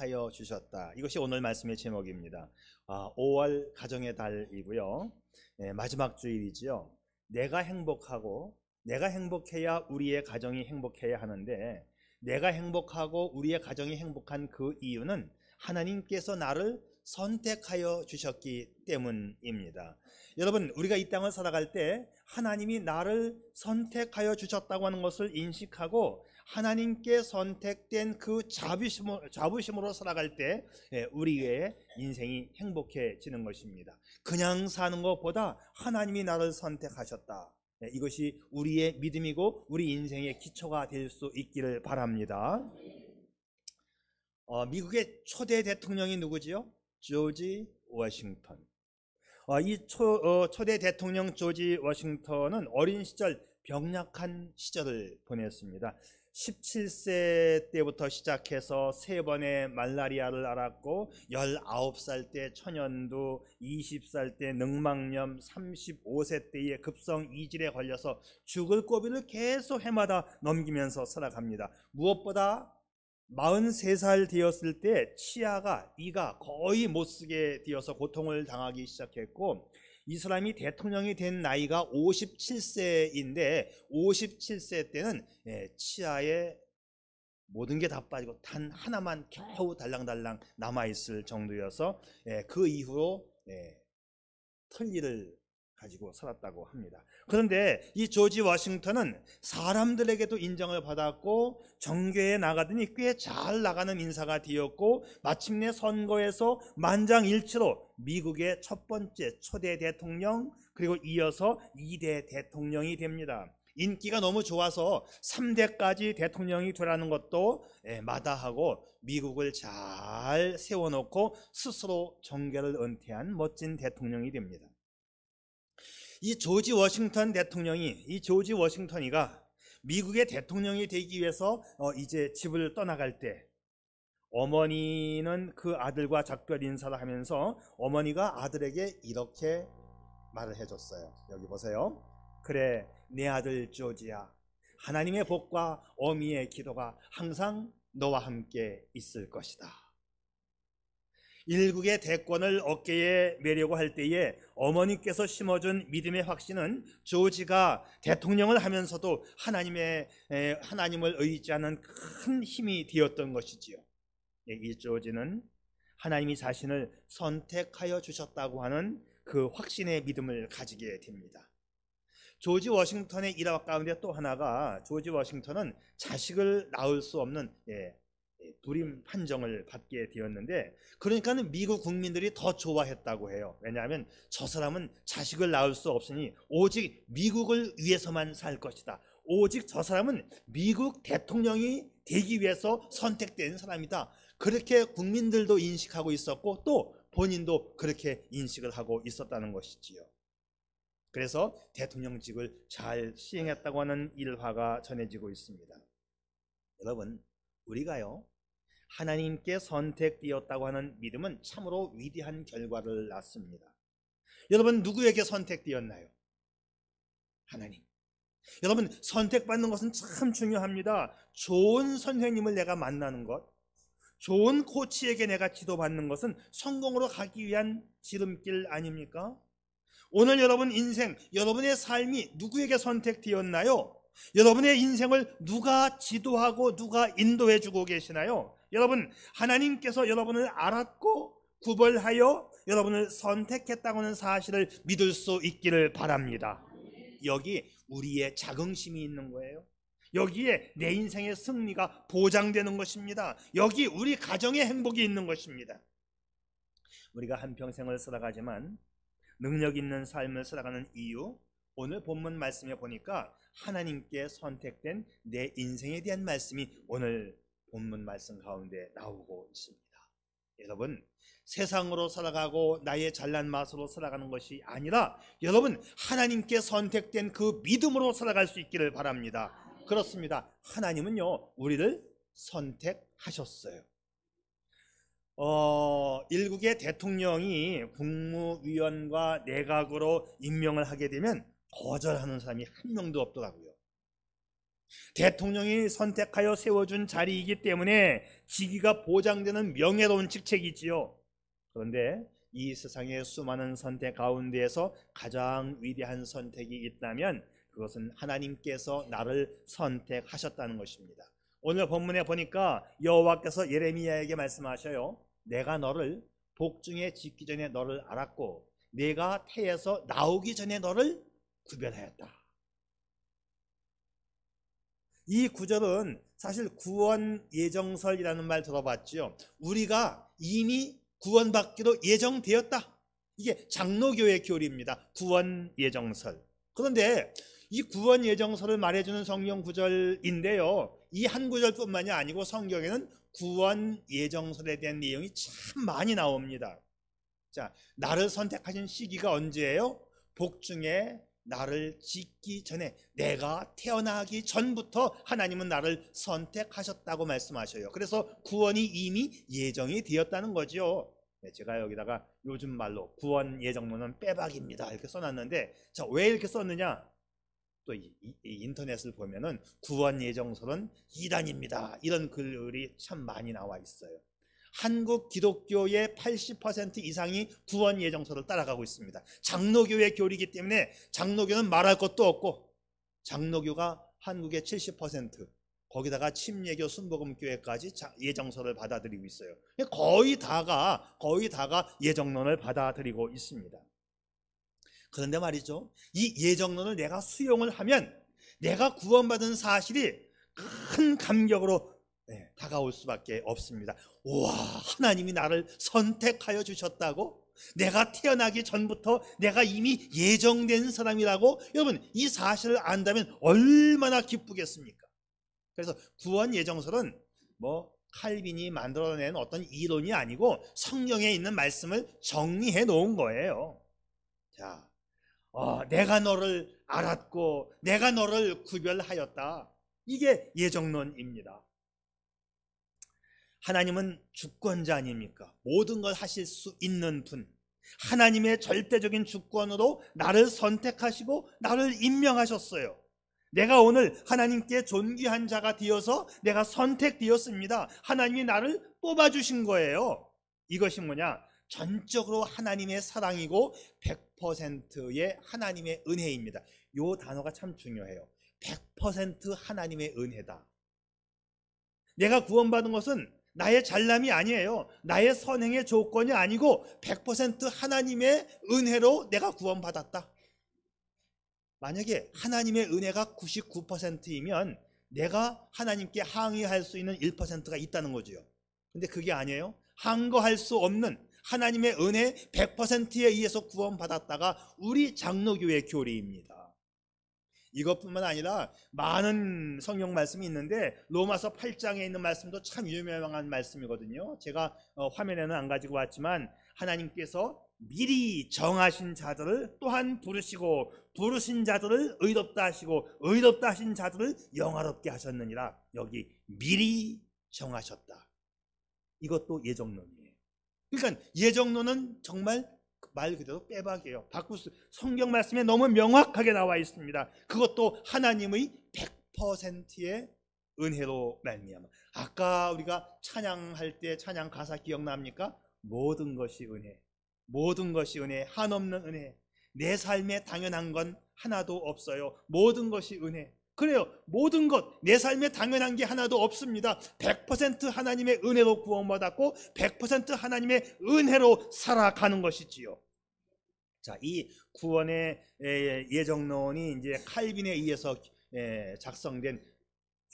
선택하여 주셨다. 이것이 오늘 말씀의 제목입니다. 5월 가정의 달이고요. 마지막 주일이지요. 내가 행복하고 내가 행복해야 우리의 가정이 행복해야 하는데, 내가 행복하고 우리의 가정이 행복한 그 이유는 하나님께서 나를 선택하여 주셨기 때문입니다. 여러분, 우리가 이 땅을 살아갈 때 하나님이 나를 선택하여 주셨다고 하는 것을 인식하고 하나님께 선택된 그 자부심으로 살아갈 때 우리의 인생이 행복해지는 것입니다. 그냥 사는 것보다 하나님이 나를 선택하셨다, 이것이 우리의 믿음이고 우리 인생의 기초가 될 수 있기를 바랍니다. 미국의 초대 대통령이 누구지요? 조지 워싱턴. 이 초대 대통령 조지 워싱턴은 어린 시절 병약한 시절을 보냈습니다. 17세 때부터 시작해서 3번의 말라리아를 앓았고, 19살 때 천연두, 20살 때 늑막염, 35세 때에 급성 이질에 걸려서 죽을 고비를 계속 해마다 넘기면서 살아갑니다. 무엇보다 43살 되었을 때 치아가, 이가 거의 못쓰게 되어서 고통을 당하기 시작했고, 이 사람이 대통령이 된 나이가 57세인데 57세 때는 치아에 모든 게 다 빠지고 단 하나만 겨우 달랑달랑 남아있을 정도여서 그 이후로 털니를 가지고 살았다고 합니다. 그런데 이 조지 워싱턴은 사람들에게도 인정을 받았고 정교에 나가더니 꽤 잘 나가는 인사가 되었고, 마침내 선거에서 만장일치로 미국의 첫 번째 초대 대통령, 그리고 이어서 2대 대통령이 됩니다. 인기가 너무 좋아서 3대까지 대통령이 되라는 것도 마다하고 미국을 잘 세워놓고 스스로 정계를 은퇴한 멋진 대통령이 됩니다. 이 조지 워싱턴이가 미국의 대통령이 되기 위해서 이제 집을 떠나갈 때, 어머니는 그 아들과 작별 인사를 하면서 어머니가 아들에게 이렇게 말을 해줬어요. 여기 보세요. 그래, 내 아들 조지야, 하나님의 복과 어미의 기도가 항상 너와 함께 있을 것이다. 일국의 대권을 어깨에 메려고 할 때에 어머니께서 심어준 믿음의 확신은 조지가 대통령을 하면서도 하나님을 의지하는 큰 힘이 되었던 것이지요. 이 조지는 하나님이 자신을 선택하여 주셨다고 하는 그 확신의 믿음을 가지게 됩니다. 조지 워싱턴의 일화 가운데 또 하나가, 조지 워싱턴은 자식을 낳을 수 없는 불임 판정을 받게 되었는데, 그러니까는 미국 국민들이 더 좋아했다고 해요. 왜냐하면 저 사람은 자식을 낳을 수 없으니 오직 미국을 위해서만 살 것이다. 오직 저 사람은 미국 대통령이 되기 위해서 선택된 사람이다. 그렇게 국민들도 인식하고 있었고, 또 본인도 그렇게 인식을 하고 있었다는 것이지요. 그래서 대통령직을 잘 수행했다고 하는 일화가 전해지고 있습니다. 여러분, 우리가요, 하나님께 선택되었다고 하는 믿음은 참으로 위대한 결과를 낳습니다. 여러분, 누구에게 선택되었나요? 하나님. 여러분, 선택받는 것은 참 중요합니다. 좋은 선생님을 내가 만나는 것, 좋은 코치에게 내가 지도받는 것은 성공으로 가기 위한 지름길 아닙니까? 오늘 여러분 인생, 여러분의 삶이 누구에게 선택되었나요? 여러분의 인생을 누가 지도하고 누가 인도해 주고 계시나요? 여러분, 하나님께서 여러분을 알았고 구별하여 여러분을 선택했다고 하는 사실을 믿을 수 있기를 바랍니다. 여기 우리의 자긍심이 있는 거예요. 여기에 내 인생의 승리가 보장되는 것입니다. 여기 우리 가정의 행복이 있는 것입니다. 우리가 한평생을 살아가지만 능력 있는 삶을 살아가는 이유, 오늘 본문 말씀에 보니까 하나님께 선택된 내 인생에 대한 말씀이 오늘 본문 말씀 가운데 나오고 있습니다. 여러분, 세상으로 살아가고 나의 잘난 맛으로 살아가는 것이 아니라 여러분, 하나님께 선택된 그 믿음으로 살아갈 수 있기를 바랍니다. 그렇습니다. 하나님은요, 우리를 선택하셨어요. 일국의 대통령이 국무위원과 내각으로 임명을 하게 되면 거절하는 사람이 한 명도 없더라고요. 대통령이 선택하여 세워준 자리이기 때문에 직위가 보장되는 명예로운 직책이지요. 그런데 이 세상의 수많은 선택 가운데에서 가장 위대한 선택이 있다면 그것은 하나님께서 나를 선택하셨다는 것입니다. 오늘 본문에 보니까 여호와께서 예레미야에게 말씀하셔요. 내가 너를 복중에 짓기 전에 너를 알았고 내가 태에서 나오기 전에 너를 구별하였다. 이 구절은 사실 구원 예정설이라는 말 들어봤죠. 우리가 이미 구원받기로 예정되었다. 이게 장로교의 교리입니다. 구원 예정설. 그런데 이 구원 예정설을 말해주는 성경 구절인데요, 이 한 구절뿐만이 아니고 성경에는 구원 예정설에 대한 내용이 참 많이 나옵니다. 자, 나를 선택하신 시기가 언제예요? 복중에 나를 짓기 전에, 내가 태어나기 전부터 하나님은 나를 선택하셨다고 말씀하셔요. 그래서 구원이 이미 예정이 되었다는 거죠. 제가 여기다가 요즘 말로 구원 예정론은 빼박입니다 이렇게 써놨는데, 자, 왜 이렇게 썼느냐? 또 이 인터넷을 보면은 구원 예정설은 이단입니다 이런 글이 참 많이 나와 있어요. 한국 기독교의 80% 이상이 구원 예정설을 따라가고 있습니다. 장로교의 교리이기 때문에 장로교는 말할 것도 없고, 장로교가 한국의 70%, 거기다가 침례교, 순복음교회까지 예정설을 받아들이고 있어요. 거의 다가 예정론을 받아들이고 있습니다. 그런데 말이죠, 이 예정론을 내가 수용을 하면 내가 구원받은 사실이 큰 감격으로 다가올 수밖에 없습니다. 와, 하나님이 나를 선택하여 주셨다고? 내가 태어나기 전부터 내가 이미 예정된 사람이라고? 여러분, 이 사실을 안다면 얼마나 기쁘겠습니까? 그래서 구원 예정설은 칼빈이 만들어낸 어떤 이론이 아니고 성경에 있는 말씀을 정리해 놓은 거예요. 자, 내가 너를 알았고 내가 너를 구별하였다. 이게 예정론입니다. 하나님은 주권자 아닙니까? 모든 걸 하실 수 있는 분, 하나님의 절대적인 주권으로 나를 선택하시고 나를 임명하셨어요. 내가 오늘 하나님께 존귀한 자가 되어서 내가 선택되었습니다. 하나님이 나를 뽑아주신 거예요. 이것이 뭐냐? 전적으로 하나님의 사랑이고 100%의 하나님의 은혜입니다. 이 단어가 참 중요해요. 100% 하나님의 은혜다. 내가 구원받은 것은 나의 잘남이 아니에요. 나의 선행의 조건이 아니고 100% 하나님의 은혜로 내가 구원받았다. 만약에 하나님의 은혜가 99%이면 내가 하나님께 항의할 수 있는 1%가 있다는 거죠. 근데 그게 아니에요. 항거할 수 없는 하나님의 은혜 100%에 의해서 구원받았다가 우리 장로교의 교리입니다. 이것뿐만 아니라 많은 성경 말씀이 있는데 로마서 8장에 있는 말씀도 참 유명한 말씀이거든요. 제가 화면에는 안 가지고 왔지만 하나님께서 미리 정하신 자들을 또한 부르시고 부르신 자들을 의롭다 하시고 의롭다 하신 자들을 영화롭게 하셨느니라. 여기 미리 정하셨다. 이것도 예정론이에요. 그러니까 예정론은 정말 말 그대로 빼박이에요. 성경 말씀에 너무 명확하게 나와 있습니다. 그것도 하나님의 100%의 은혜로 말미암아. 아까 우리가 찬양할 때 찬양 가사 기억납니까? 모든 것이 은혜, 모든 것이 은혜, 한없는 은혜. 내 삶에 당연한 건 하나도 없어요. 모든 것이 은혜. 그래요. 모든 것, 내 삶에 당연한 게 하나도 없습니다. 100% 하나님의 은혜로 구원받았고 100% 하나님의 은혜로 살아가는 것이지요. 자, 이 구원의 예정론이 이제 칼빈에 의해서 작성된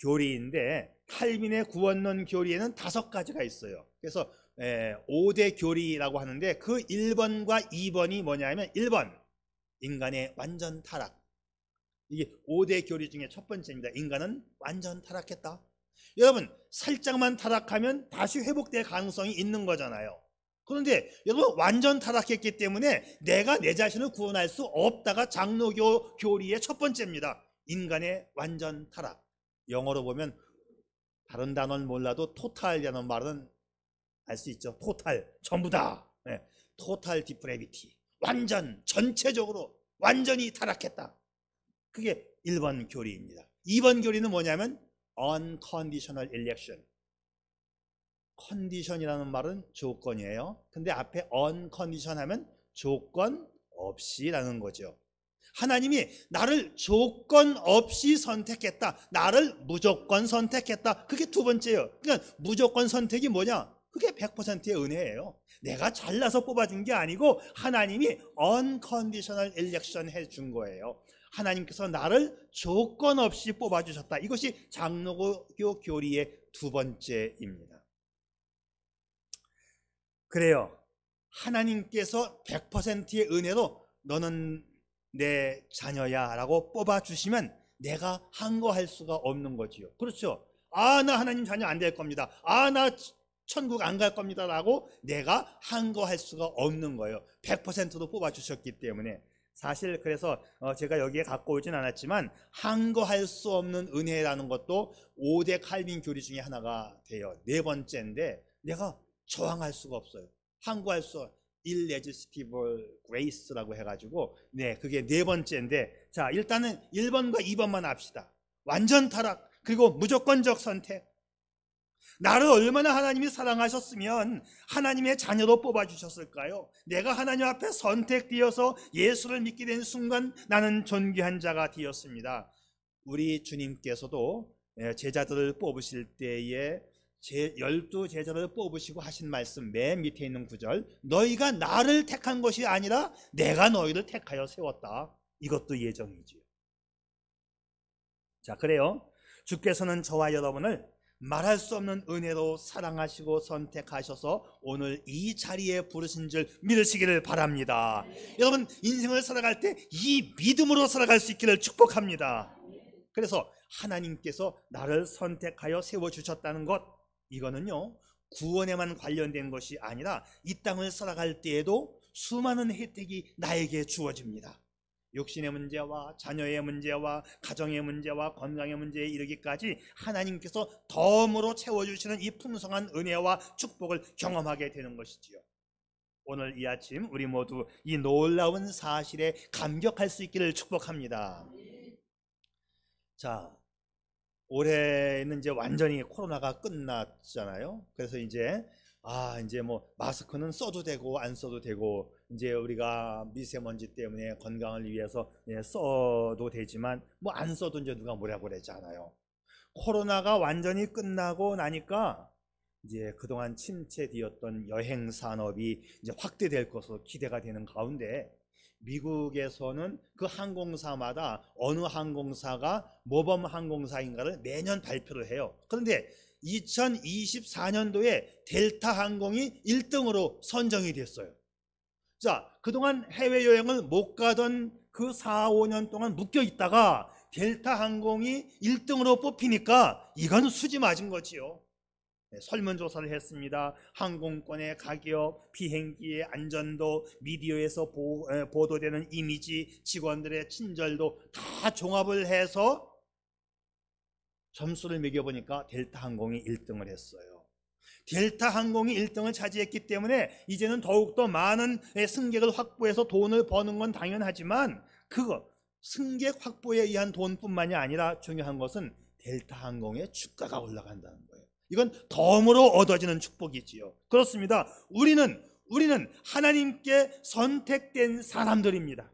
교리인데, 칼빈의 구원론 교리에는 5가지가 있어요. 그래서 5대 교리라고 하는데 그 1번과 2번이 뭐냐면, 1번 인간의 완전 타락. 이게 5대 교리 중에 첫 번째입니다. 인간은 완전 타락했다. 여러분, 살짝만 타락하면 다시 회복될 가능성이 있는 거잖아요. 그런데 여러분, 완전 타락했기 때문에 내가 내 자신을 구원할 수 없다가 장로교 교리의 첫 번째입니다. 인간의 완전 타락. 영어로 보면 다른 단어는 몰라도 토탈이라는 말은 알 수 있죠. 토탈, 전부다. 토탈 디프레비티. 완전, 전체적으로 완전히 타락했다. 그게 1번 교리입니다. 2번 교리는 뭐냐면 unconditional election. 컨디션이라는 말은 조건이에요. 근데 앞에 uncondition 하면 조건 없이라는 거죠. 하나님이 나를 조건 없이 선택했다. 나를 무조건 선택했다. 그게 두 번째예요. 그러니까 무조건 선택이 뭐냐? 그게 100%의 은혜예요. 내가 잘나서 뽑아준 게 아니고 하나님이 unconditional election 해준 거예요. 하나님께서 나를 조건 없이 뽑아주셨다. 이것이 장로교 교리의 두 번째입니다. 그래요. 하나님께서 100%의 은혜로 너는 내 자녀야 라고 뽑아주시면 내가 항거할 수가 없는 거지요. 그렇죠. 아, 나 하나님 자녀 안 될 겁니다. 아, 나 천국 안 갈 겁니다 라고 내가 항거할 수가 없는 거예요. 100%로 뽑아주셨기 때문에. 사실 그래서 제가 여기에 갖고 오진 않았지만 항거할 수 없는 은혜라는 것도 5대 칼빈 교리 중에 하나가 돼요. 네 번째인데 내가 저항할 수가 없어요. 항거할 수 없어요. irresistible grace라고 해가지고 그게 네 번째인데, 자, 일단은 1번과 2번만 합시다. 완전 타락, 그리고 무조건적 선택. 나를 얼마나 하나님이 사랑하셨으면 하나님의 자녀로 뽑아주셨을까요? 내가 하나님 앞에 선택되어서 예수를 믿게 된 순간 나는 존귀한 자가 되었습니다. 우리 주님께서도 제자들을 뽑으실 때에 12제자를 뽑으시고 하신 말씀 맨 밑에 있는 구절, 너희가 나를 택한 것이 아니라 내가 너희를 택하여 세웠다. 이것도 예정이지요. 자, 그래요. 주께서는 저와 여러분을 말할 수 없는 은혜로 사랑하시고 선택하셔서 오늘 이 자리에 부르신 줄 믿으시기를 바랍니다. 여러분, 인생을 살아갈 때 이 믿음으로 살아갈 수 있기를 축복합니다. 그래서 하나님께서 나를 선택하여 세워주셨다는 것, 이거는요 구원에만 관련된 것이 아니라 이 땅을 살아갈 때에도 수많은 혜택이 나에게 주어집니다. 육신의 문제와 자녀의 문제와 가정의 문제와 건강의 문제에 이르기까지 하나님께서 덤으로 채워주시는 이 풍성한 은혜와 축복을 경험하게 되는 것이지요. 오늘 이 아침 우리 모두 이 놀라운 사실에 감격할 수 있기를 축복합니다. 자, 올해는 이제 완전히 코로나가 끝났잖아요. 그래서 이제 뭐 마스크는 써도 되고 안 써도 되고, 이제 우리가 미세먼지 때문에 건강을 위해서 써도 되지만 뭐 안 써도 이제 누가 뭐라고 그러잖아요. 코로나가 완전히 끝나고 나니까 이제 그동안 침체되었던 여행 산업이 이제 확대될 것으로 기대가 되는 가운데, 미국에서는 그 항공사마다 어느 항공사가 모범 항공사인가를 매년 발표를 해요. 그런데 2024년도에 델타 항공이 1등으로 선정이 됐어요. 자, 그동안 해외여행을 못 가던 그 4, 5년 동안 묶여 있다가 델타 항공이 1등으로 뽑히니까 이건 수지 맞은 거지요. 설문조사를 했습니다. 항공권의 가격, 비행기의 안전도, 미디어에서 보도되는 이미지, 직원들의 친절도 다 종합을 해서 점수를 매겨보니까 델타 항공이 1등을 했어요. 델타 항공이 1등을 차지했기 때문에 이제는 더욱더 많은 승객을 확보해서 돈을 버는 건 당연하지만, 그거 승객 확보에 의한 돈뿐만이 아니라 중요한 것은 델타 항공의 주가가 올라간다는 거예요. 이건 덤으로 얻어지는 축복이지요. 그렇습니다. 우리는 하나님께 선택된 사람들입니다.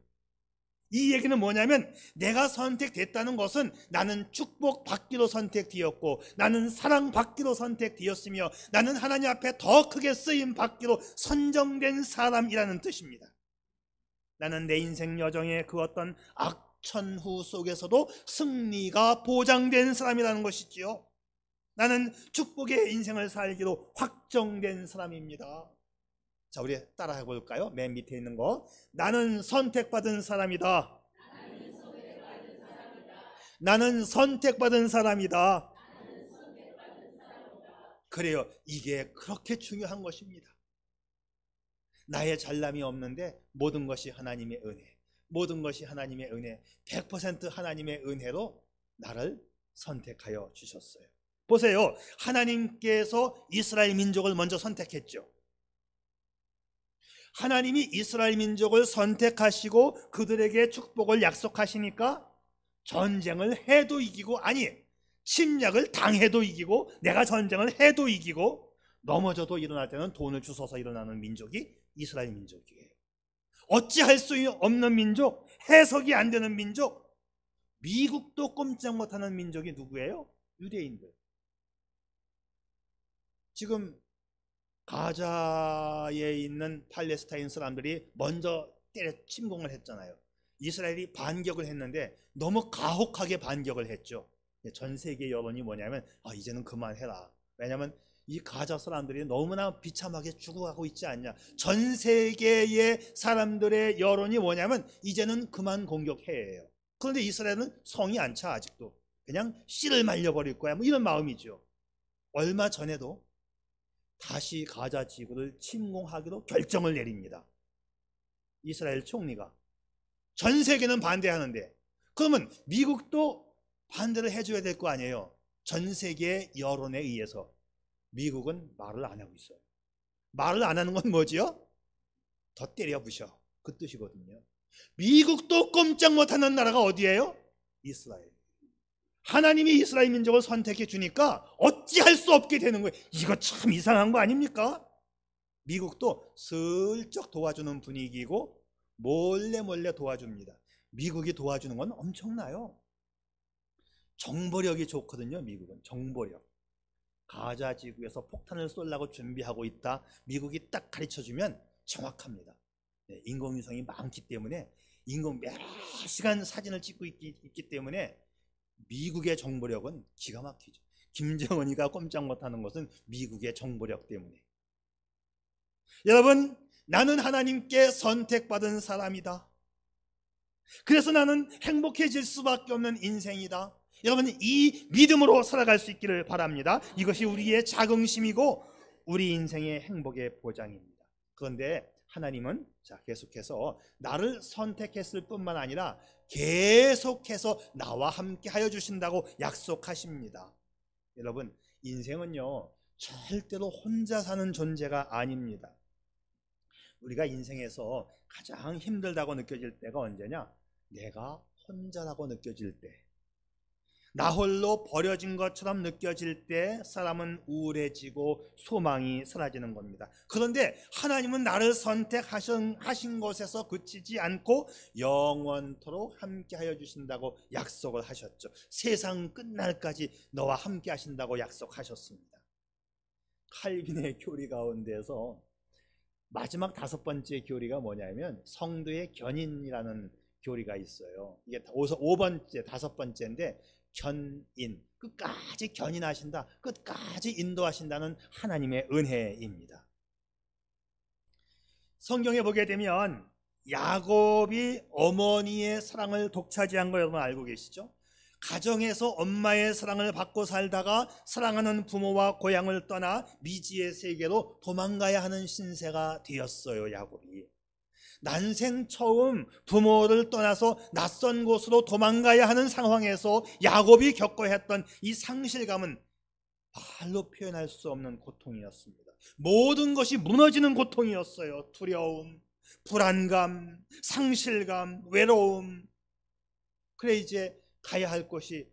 이 얘기는 뭐냐면, 내가 선택됐다는 것은 나는 축복받기로 선택되었고, 나는 사랑받기로 선택되었으며, 나는 하나님 앞에 더 크게 쓰임받기로 선정된 사람이라는 뜻입니다. 나는 내 인생 여정의 그 어떤 악천후 속에서도 승리가 보장된 사람이라는 것이지요. 나는 축복의 인생을 살기로 확정된 사람입니다. 자, 우리 따라해 볼까요? 맨 밑에 있는 거. 나는 선택받은 사람이다. 나는 선택받은 사람이다. 그래요. 이게 그렇게 중요한 것입니다. 나의 잘남이 없는데 모든 것이 하나님의 은혜, 모든 것이 하나님의 은혜, 100% 하나님의 은혜로 나를 선택하여 주셨어요. 보세요. 하나님께서 이스라엘 민족을 먼저 선택했죠. 하나님이 이스라엘 민족을 선택하시고 그들에게 축복을 약속하시니까 전쟁을 해도 이기고, 아니 침략을 당해도 이기고, 내가 전쟁을 해도 이기고, 넘어져도 일어날 때는 돈을 주워서 일어나는 민족이 이스라엘 민족이에요. 어찌할 수 없는 민족, 해석이 안 되는 민족, 미국도 꼼짝 못하는 민족이 누구예요? 유대인들. 지금 가자에 있는 팔레스타인 사람들이 먼저 때려 침공을 했잖아요. 이스라엘이 반격을 했는데 너무 가혹하게 반격을 했죠. 전 세계 여론이 뭐냐면 이제는 그만해라. 왜냐하면 이 가자 사람들이 너무나 비참하게 죽어가고 있지 않냐. 전 세계의 사람들의 여론이 뭐냐면 이제는 그만 공격해요. 그런데 이스라엘은 성이 안 차. 아직도 그냥 씨를 말려버릴 거야, 뭐 이런 마음이죠. 얼마 전에도 다시 가자 지구를 침공하기로 결정을 내립니다. 이스라엘 총리가. 전 세계는 반대하는데 그러면 미국도 반대를 해줘야 될 거 아니에요. 전 세계의 여론에 의해서 미국은 말을 안 하고 있어요. 말을 안 하는 건 뭐지요? 더 때려 부셔, 그 뜻이거든요. 미국도 꼼짝 못하는 나라가 어디예요? 이스라엘. 하나님이 이스라엘 민족을 선택해 주니까 어찌할 수 없게 되는 거예요. 이거 참 이상한 거 아닙니까? 미국도 슬쩍 도와주는 분위기고 몰래 도와줍니다. 미국이 도와주는 건 엄청나요. 정보력이 좋거든요. 미국은 정보력. 가자 지구에서 폭탄을 쏘려고 준비하고 있다, 미국이 딱 가르쳐주면 정확합니다. 인공위성이 많기 때문에 몇 시간 사진을 찍고 있기 때문에 미국의 정보력은 기가 막히죠. 김정은이가 꼼짝 못하는 것은 미국의 정보력 때문에. 여러분, 나는 하나님께 선택받은 사람이다. 그래서 나는 행복해질 수밖에 없는 인생이다. 여러분, 이 믿음으로 살아갈 수 있기를 바랍니다. 이것이 우리의 자긍심이고 우리 인생의 행복의 보장입니다. 그런데 하나님은 계속해서 나를 선택했을 뿐만 아니라 계속해서 나와 함께 하여 주신다고 약속하십니다. 여러분, 인생은요 절대로 혼자 사는 존재가 아닙니다. 우리가 인생에서 가장 힘들다고 느껴질 때가 언제냐? 내가 혼자라고 느껴질 때, 나 홀로 버려진 것처럼 느껴질 때 사람은 우울해지고 소망이 사라지는 겁니다. 그런데 하나님은 나를 선택하신 곳에서 그치지 않고 영원토록 함께 하여 주신다고 약속을 하셨죠. 세상 끝날까지 너와 함께 하신다고 약속하셨습니다. 칼빈의 교리 가운데서 마지막 5번째 교리가 뭐냐면 성도의 견인이라는 교리가 있어요. 이게 5번째, 5번째인데 견인, 끝까지 견인하신다, 끝까지 인도하신다는 하나님의 은혜입니다. 성경에 보게 되면 야곱이 어머니의 사랑을 독차지한 거 여러분 알고 계시죠? 가정에서 엄마의 사랑을 받고 살다가 사랑하는 부모와 고향을 떠나 미지의 세계로 도망가야 하는 신세가 되었어요. 야곱이 난생 처음 부모를 떠나서 낯선 곳으로 도망가야 하는 상황에서 야곱이 겪어야 했던 이 상실감은 말로 표현할 수 없는 고통이었습니다. 모든 것이 무너지는 고통이었어요. 두려움, 불안감, 상실감, 외로움. 그래 이제 가야 할 곳이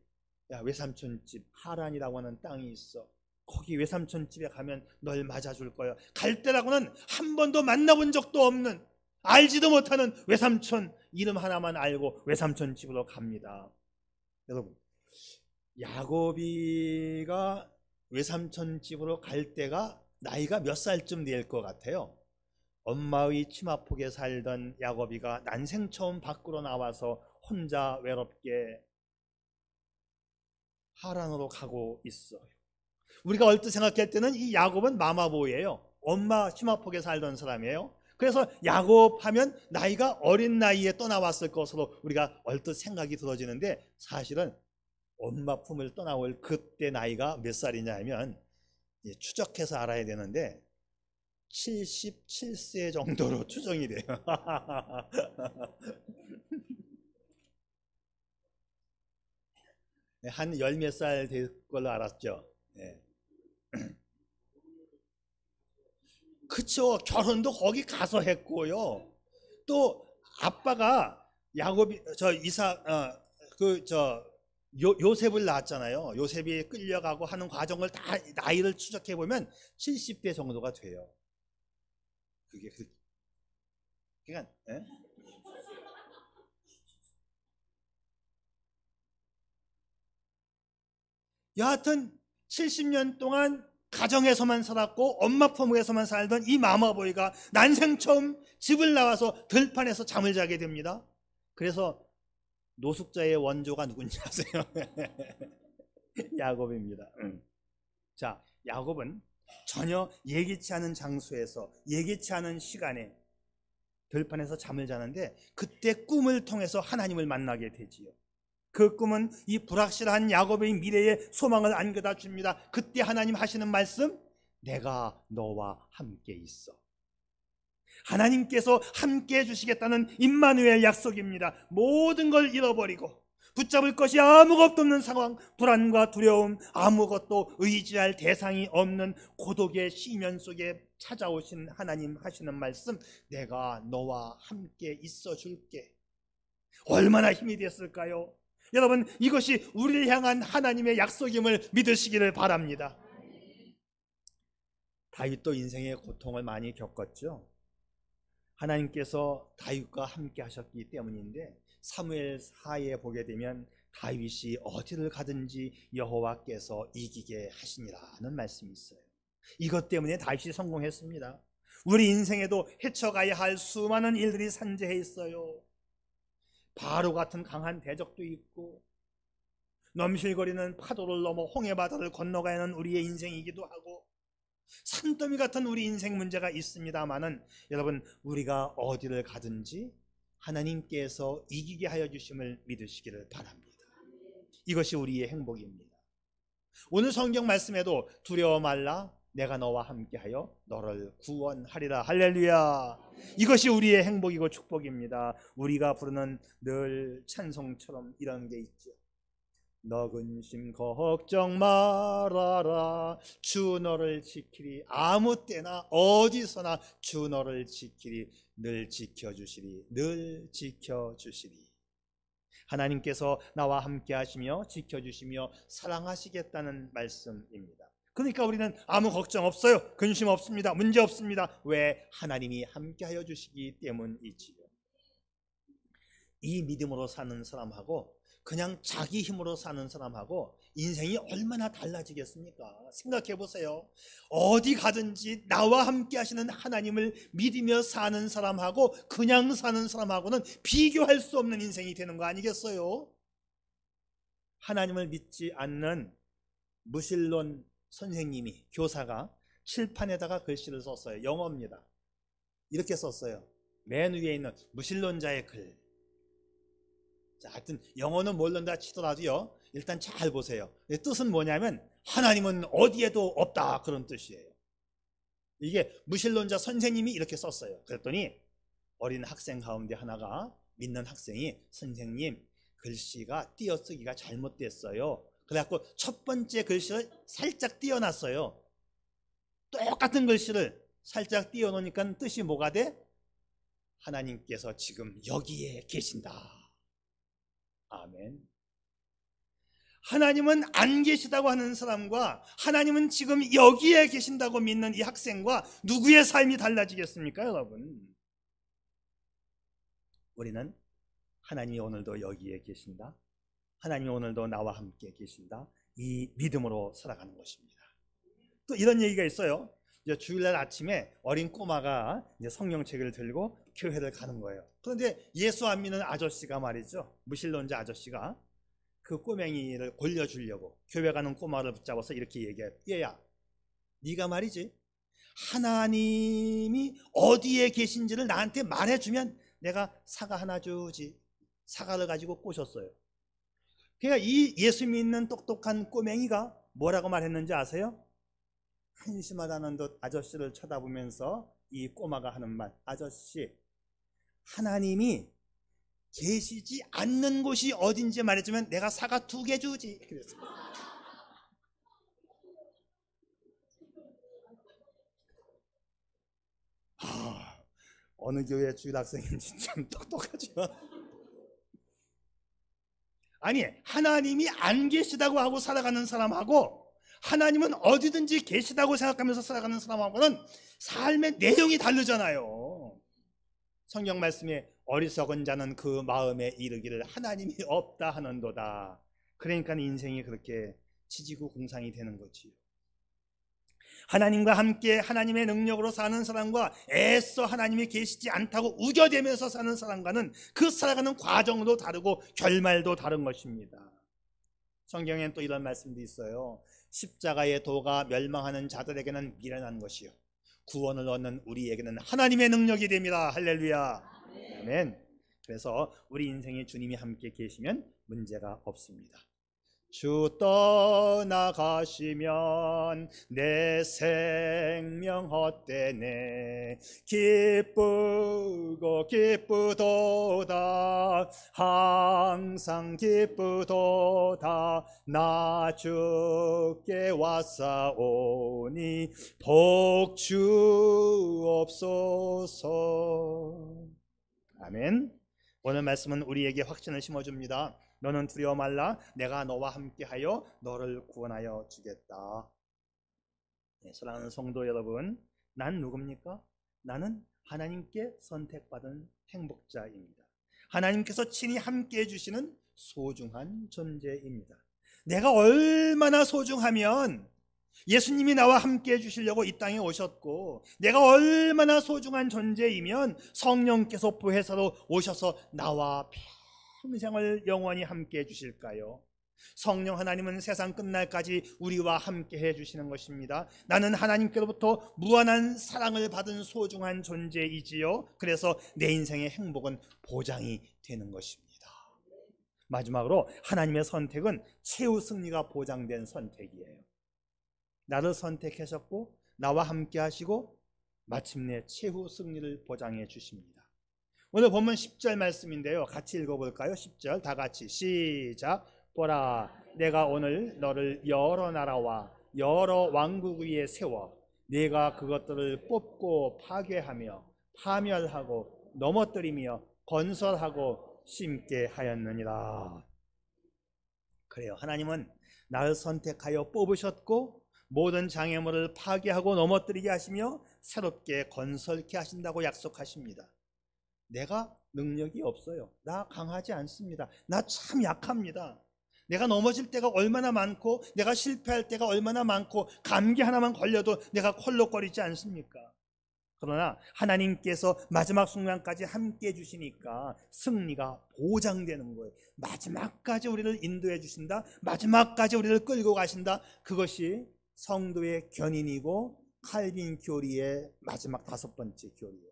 외삼촌 집 하란이라고 하는 땅이 있어. 거기 외삼촌 집에 가면 널 맞아줄 거야. 갈 때라고는 한 번도 만나본 적도 없는, 알지도 못하는 외삼촌 이름 하나만 알고 외삼촌 집으로 갑니다. 여러분, 야곱이가 외삼촌 집으로 갈 때가 나이가 몇 살쯤 될 것 같아요? 엄마의 치마폭에 살던 야곱이가 난생 처음 밖으로 나와서 혼자 외롭게 하란으로 가고 있어요. 우리가 얼핏 생각할 때는 이 야곱은 마마보예요. 엄마 치마폭에 살던 사람이에요. 그래서 야곱 하면 나이가 어린 나이에 떠나왔을 것으로 우리가 얼핏 생각이 들어지는데, 사실은 엄마 품을 떠나올 그때 나이가 몇 살이냐 하면 추적해서 알아야 되는데 77세 정도로 추정이 돼요. 한 열 몇 살 될 걸로 알았죠. 네. 그쵸. 결혼도 거기 가서 했고요. 또 아빠가 야곱이 요셉을 낳았잖아요. 요셉이 끌려가고 하는 과정을 다 나이를 추적해 보면 70대 정도가 돼요. 그게 그러니까 예? 여하튼 70년 동안 가정에서만 살았고 엄마 품에서만 살던 이 마마보이가 난생 처음 집을 나와서 들판에서 잠을 자게 됩니다. 그래서 노숙자의 원조가 누군지 아세요? 야곱입니다. 자, 야곱은 전혀 예기치 않은 장소에서 예기치 않은 시간에 들판에서 잠을 자는데 그때 꿈을 통해서 하나님을 만나게 되지요. 그 꿈은 이 불확실한 야곱의 미래에 소망을 안겨다 줍니다. 그때 하나님 하시는 말씀, 내가 너와 함께 있어. 하나님께서 함께 해주시겠다는 임마누엘 약속입니다. 모든 걸 잃어버리고 붙잡을 것이 아무것도 없는 상황, 불안과 두려움, 아무것도 의지할 대상이 없는 고독의 시면 속에 찾아오신 하나님 하시는 말씀, 내가 너와 함께 있어 줄게. 얼마나 힘이 됐을까요? 여러분, 이것이 우리를 향한 하나님의 약속임을 믿으시기를 바랍니다. 다윗도 인생의 고통을 많이 겪었죠. 하나님께서 다윗과 함께 하셨기 때문인데 사무엘하에 보게 되면 다윗이 어디를 가든지 여호와께서 이기게 하시니라는 말씀이 있어요. 이것 때문에 다윗이 성공했습니다. 우리 인생에도 헤쳐가야 할 수많은 일들이 산재해 있어요. 바로 같은 강한 대적도 있고 넘실거리는 파도를 넘어 홍해바다를 건너가야 하는 우리의 인생이기도 하고 산더미 같은 우리 인생 문제가 있습니다마는 여러분, 우리가 어디를 가든지 하나님께서 이기게 하여 주심을 믿으시기를 바랍니다. 이것이 우리의 행복입니다. 오늘 성경 말씀에도 두려워 말라, 내가 너와 함께하여 너를 구원하리라. 할렐루야. 이것이 우리의 행복이고 축복입니다. 우리가 부르는 늘 찬송처럼 이런 게 있죠. 너 근심 걱정 말아라, 주 너를 지키리. 아무 때나 어디서나 주 너를 지키리. 늘 지켜주시리. 늘 지켜주시리. 하나님께서 나와 함께 하시며 지켜주시며 사랑하시겠다는 말씀입니다. 그러니까 우리는 아무 걱정 없어요. 근심 없습니다. 문제 없습니다. 왜? 하나님이 함께하여 주시기 때문이지요. 이 믿음으로 사는 사람하고 그냥 자기 힘으로 사는 사람하고 인생이 얼마나 달라지겠습니까? 생각해 보세요. 어디 가든지 나와 함께 하시는 하나님을 믿으며 사는 사람하고 그냥 사는 사람하고는 비교할 수 없는 인생이 되는 거 아니겠어요? 하나님을 믿지 않는 무신론 선생님이, 교사가 칠판에다가 글씨를 썼어요. 영어입니다. 이렇게 썼어요. 맨 위에 있는 무신론자의 글. 자, 하여튼 영어는 모른다 치더라도요, 일단 잘 보세요. 뜻은 뭐냐면 하나님은 어디에도 없다, 그런 뜻이에요. 이게 무신론자 선생님이 이렇게 썼어요. 그랬더니 어린 학생 가운데 하나가, 믿는 학생이, 선생님, 글씨가 띄어쓰기가 잘못됐어요. 그래갖고 첫 번째 글씨를 살짝 띄어놨어요. 똑같은 글씨를 살짝 띄어놓으니까 뜻이 뭐가 돼? 하나님께서 지금 여기에 계신다. 아멘. 하나님은 안 계시다고 하는 사람과 하나님은 지금 여기에 계신다고 믿는 이 학생과 누구의 삶이 달라지겠습니까, 여러분? 우리는 하나님이 오늘도 여기에 계신다, 하나님이 오늘도 나와 함께 계신다, 이 믿음으로 살아가는 것입니다. 또 이런 얘기가 있어요. 이제 주일날 아침에 어린 꼬마가 이제 성경책을 들고 교회를 가는 거예요. 그런데 예수 안 믿는 아저씨가 말이죠, 무신론자 아저씨가 그 꼬맹이를 골려주려고 교회 가는 꼬마를 붙잡아서 이렇게 얘기해요. 얘야, 네가 말이지 하나님이 어디에 계신지를 나한테 말해주면 내가 사과 하나 주지. 사과를 가지고 꼬셨어요. 그러니까 이 예수 믿는 똑똑한 꼬맹이가 뭐라고 말했는지 아세요? 한심하다는 듯 아저씨를 쳐다보면서 이 꼬마가 하는 말, 아저씨, 하나님이 계시지 않는 곳이 어딘지 말해주면 내가 사과 2개 주지. 그랬어요. 어느 교회 주일 학생인지 참 똑똑하죠. 아니, 하나님이 안 계시다고 하고 살아가는 사람하고 하나님은 어디든지 계시다고 생각하면서 살아가는 사람하고는 삶의 내용이 다르잖아요. 성경 말씀에 어리석은 자는 그 마음에 이르기를 하나님이 없다 하는도다. 그러니까 인생이 그렇게 지지구공상이 되는 거지요. 하나님과 함께 하나님의 능력으로 사는 사람과 애써 하나님이 계시지 않다고 우겨대면서 사는 사람과는 그 살아가는 과정도 다르고 결말도 다른 것입니다. 성경엔 또 이런 말씀도 있어요. 십자가의 도가 멸망하는 자들에게는 미련한 것이요 구원을 얻는 우리에게는 하나님의 능력이 됩니다. 할렐루야. 아멘. 그래서 우리 인생에 주님이 함께 계시면 문제가 없습니다. 주 떠나가시면 내 생명 헛되네 기쁘고 기쁘도다 항상 기쁘도다 나 주께 왔사오니 복 주옵소서. 아멘. 오늘 말씀은 우리에게 확신을 심어줍니다. 너는 두려워 말라 내가 너와 함께하여 너를 구원하여 주겠다. 네, 사랑하는 성도 여러분, 난 누굽니까? 나는 하나님께 선택받은 행복자입니다. 하나님께서 친히 함께해 주시는 소중한 존재입니다. 내가 얼마나 소중하면 예수님이 나와 함께해 주시려고 이 땅에 오셨고, 내가 얼마나 소중한 존재이면 성령께서 보혜사로 오셔서 나와 평생을 영원히 함께해 주실까요? 성령 하나님은 세상 끝날까지 우리와 함께해 주시는 것입니다. 나는 하나님께로부터 무한한 사랑을 받은 소중한 존재이지요. 그래서 내 인생의 행복은 보장이 되는 것입니다. 마지막으로 하나님의 선택은 최후 승리가 보장된 선택이에요. 나를 선택하셨고 나와 함께 하시고 마침내 최후 승리를 보장해 주십니다. 오늘 본문 10절 말씀인데요, 같이 읽어볼까요? 10절 다 같이 시작. 보라 내가 오늘 너를 여러 나라와 여러 왕국 위에 세워 네가 그것들을 뽑고 파괴하며 파멸하고 넘어뜨리며 건설하고 심게 하였느니라. 그래요, 하나님은 나를 선택하여 뽑으셨고 모든 장애물을 파괴하고 넘어뜨리게 하시며 새롭게 건설케 하신다고 약속하십니다. 내가 능력이 없어요. 나 강하지 않습니다. 나 참 약합니다. 내가 넘어질 때가 얼마나 많고 내가 실패할 때가 얼마나 많고 감기 하나만 걸려도 내가 콜록거리지 않습니까? 그러나 하나님께서 마지막 순간까지 함께 해주시니까 승리가 보장되는 거예요. 마지막까지 우리를 인도해 주신다. 마지막까지 우리를 끌고 가신다. 그것이 성도의 견인이고 칼빈 교리의 마지막 5번째 교리예요.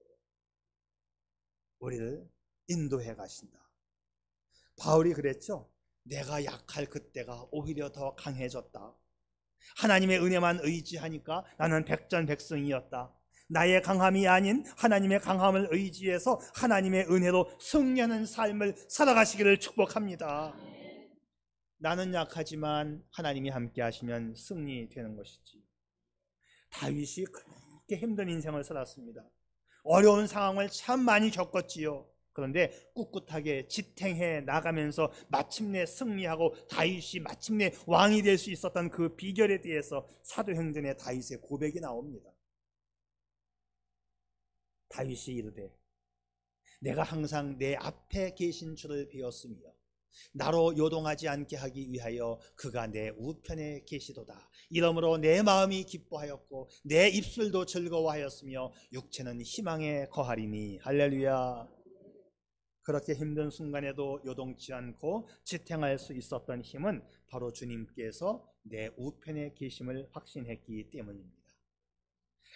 우리를 인도해 가신다. 바울이 그랬죠. 내가 약할 그때가 오히려 더 강해졌다. 하나님의 은혜만 의지하니까 나는 백전백승이었다. 나의 강함이 아닌 하나님의 강함을 의지해서 하나님의 은혜로 승리하는 삶을 살아가시기를 축복합니다. 나는 약하지만 하나님이 함께 하시면 승리되는 것이지. 다윗이 그렇게 힘든 인생을 살았습니다. 어려운 상황을 참 많이 겪었지요. 그런데 꿋꿋하게 지탱해 나가면서 마침내 승리하고 다윗이 마침내 왕이 될 수 있었던 그 비결에 대해서 사도행전에 다윗의 고백이 나옵니다. 다윗이 이르되 내가 항상 내 앞에 계신 주를 배웠으며 나로 요동하지 않게 하기 위하여 그가 내 우편에 계시도다. 이러므로 내 마음이 기뻐하였고 내 입술도 즐거워하였으며 육체는 희망에 거하리니. 할렐루야. 그렇게 힘든 순간에도 요동치 않고 지탱할 수 있었던 힘은 바로 주님께서 내 우편에 계심을 확신했기 때문입니다.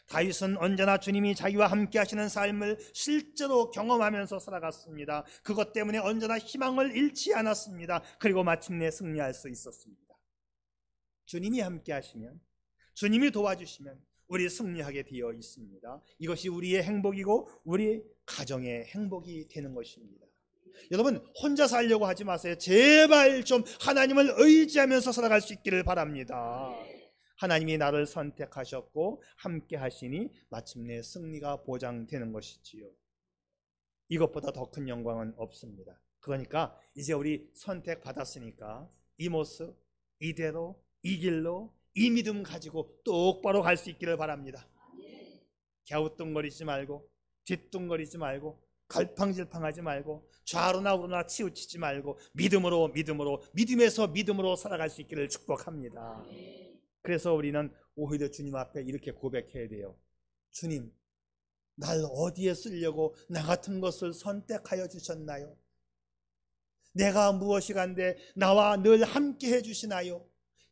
다윗은 언제나 주님이 자기와 함께 하시는 삶을 실제로 경험하면서 살아갔습니다. 그것 때문에 언제나 희망을 잃지 않았습니다. 그리고 마침내 승리할 수 있었습니다. 주님이 함께 하시면, 주님이 도와주시면 우리 승리하게 되어 있습니다. 이것이 우리의 행복이고 우리 가정의 행복이 되는 것입니다. 여러분, 혼자 살려고 하지 마세요. 제발 좀 하나님을 의지하면서 살아갈 수 있기를 바랍니다. 하나님이 나를 선택하셨고 함께 하시니 마침내 승리가 보장되는 것이지요. 이것보다 더 큰 영광은 없습니다. 그러니까 이제 우리 선택받았으니까 이 모습, 이대로, 이 길로, 이 믿음 가지고 똑바로 갈 수 있기를 바랍니다. 갸우뚱거리지 말고, 뒷뚱거리지 말고, 갈팡질팡하지 말고, 좌로나 우로나 치우치지 말고, 믿음에서 믿음으로 살아갈 수 있기를 축복합니다. 그래서 우리는 오히려 주님 앞에 이렇게 고백해야 돼요. 주님, 날 어디에 쓰려고 나 같은 것을 선택하여 주셨나요? 내가 무엇이간데 나와 늘 함께 해주시나요?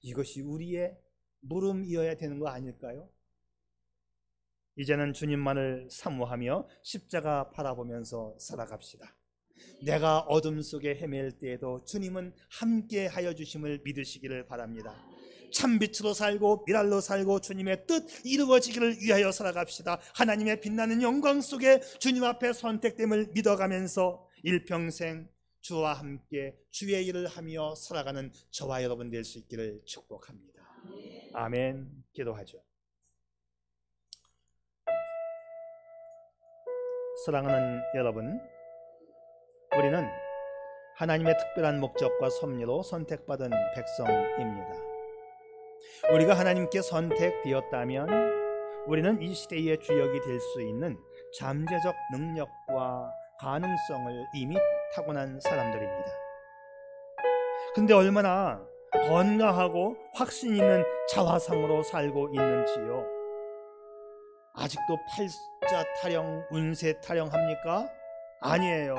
이것이 우리의 물음이어야 되는 거 아닐까요? 이제는 주님만을 사모하며 십자가 바라보면서 살아갑시다. 내가 어둠 속에 헤맬 때에도 주님은 함께 하여 주심을 믿으시기를 바랍니다. 참빛으로 살고 미랄로 살고 주님의 뜻 이루어지기를 위하여 살아갑시다. 하나님의 빛나는 영광 속에 주님 앞에 선택됨을 믿어가면서 일평생 주와 함께 주의 일을 하며 살아가는 저와 여러분 될 수 있기를 축복합니다. 아멘. 기도하죠. 사랑하는 여러분, 우리는 하나님의 특별한 목적과 섭리로 선택받은 백성입니다. 우리가 하나님께 선택되었다면 우리는 이 시대의 주역이 될 수 있는 잠재적 능력과 가능성을 이미 타고난 사람들입니다. 근데 얼마나 건강하고 확신 있는 자화상으로 살고 있는지요? 아직도 팔자 타령, 운세 타령합니까? 아니에요.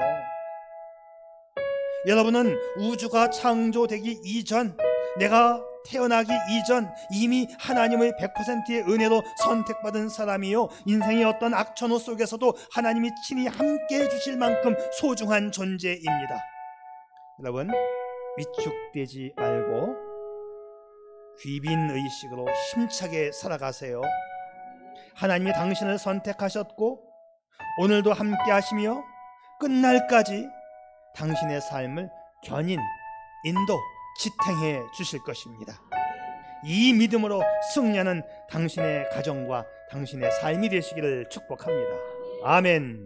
여러분은 우주가 창조되기 이전, 내가 태어나기 이전 이미 하나님의 100%의 은혜로 선택받은 사람이요, 인생의 어떤 악천후 속에서도 하나님이 친히 함께 해주실 만큼 소중한 존재입니다. 여러분, 위축되지 말고 귀빈의식으로 힘차게 살아가세요. 하나님이 당신을 선택하셨고 오늘도 함께 하시며 끝날까지 당신의 삶을 견인, 인도, 지탱해 주실 것입니다. 이 믿음으로 승리하는 당신의 가정과 당신의 삶이 되시기를 축복합니다. 아멘.